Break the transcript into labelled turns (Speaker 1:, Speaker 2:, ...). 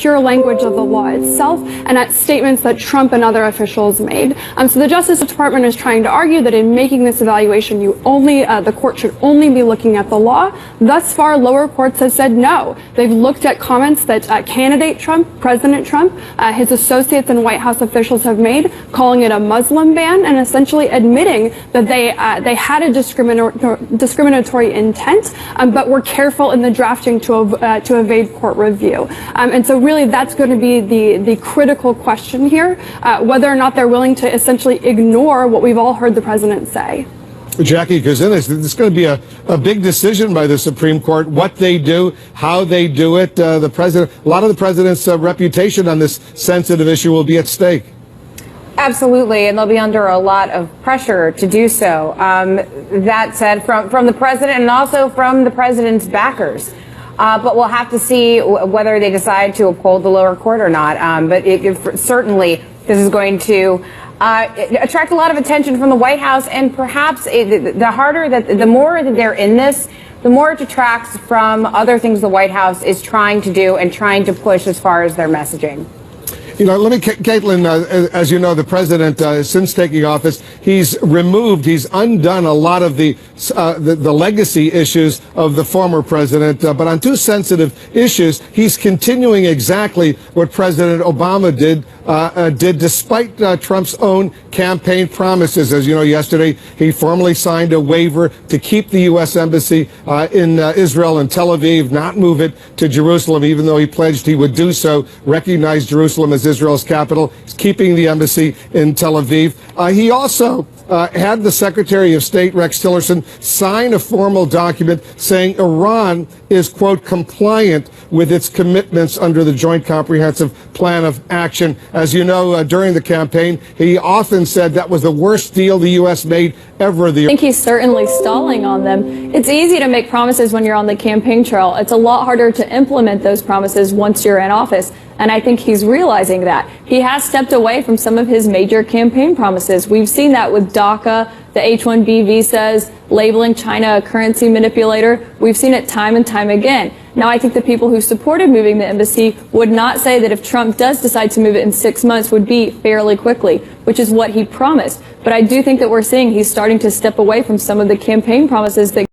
Speaker 1: pure language of the law itself and at statements that Trump and other officials made. So the Justice Department is trying to argue that in making this evaluation, the court should only be looking at the law. Thus far, lower courts have said no. They've looked at comments that candidate Trump, President Trump, his associates and White House officials have made, calling it a Muslim ban and essentially admitting that they had a discriminatory intent, but were careful in the drafting to evade court review. And so really that's going to be the critical question here, whether or not they're willing to essentially ignore what we've all heard the president say.
Speaker 2: Jackie Kazinis, this is going to be a big decision by the Supreme Court, what they do, how they do it. A lot of the president's reputation on this sensitive issue will be at stake.
Speaker 3: Absolutely, and they'll be under a lot of pressure to do so. That said, from the president and also from the president's backers. But we'll have to see whether they decide to uphold the lower court or not. But certainly this is going to attract a lot of attention from the White House, and perhaps the more that they're in this, the more it detracts from other things the White House is trying to do and trying to push as far as their messaging.
Speaker 2: You know, Caitlin, as you know, the president, since taking office, he's undone a lot of the legacy issues of the former president. But on two sensitive issues, he's continuing exactly what President Obama did despite Trump's own campaign promises. As you know, yesterday, he formally signed a waiver to keep the U.S. Embassy in Israel and Tel Aviv, not move it to Jerusalem, even though he pledged he would do so, recognize Jerusalem as Israel's capital. He's keeping the embassy in Tel Aviv. He also had the Secretary of State, Rex Tillerson, sign a formal document saying Iran is, quote, compliant with its commitments under the Joint Comprehensive Plan of Action. As you know, during the campaign, he often said that was the worst deal the U.S. made ever.
Speaker 4: I think he's certainly stalling on them. It's easy to make promises when you're on the campaign trail. It's a lot harder to implement those promises once you're in office. And I think he's realizing that. He has stepped away from some of his major campaign promises. We've seen that with DACA, the H-1B visas, labeling China a currency manipulator. We've seen it time and time again. Now, I think the people who supported moving the embassy would not say that if Trump does decide to move it in 6 months would be fairly quickly, which is what he promised. But I do think that we're seeing he's starting to step away from some of the campaign promises that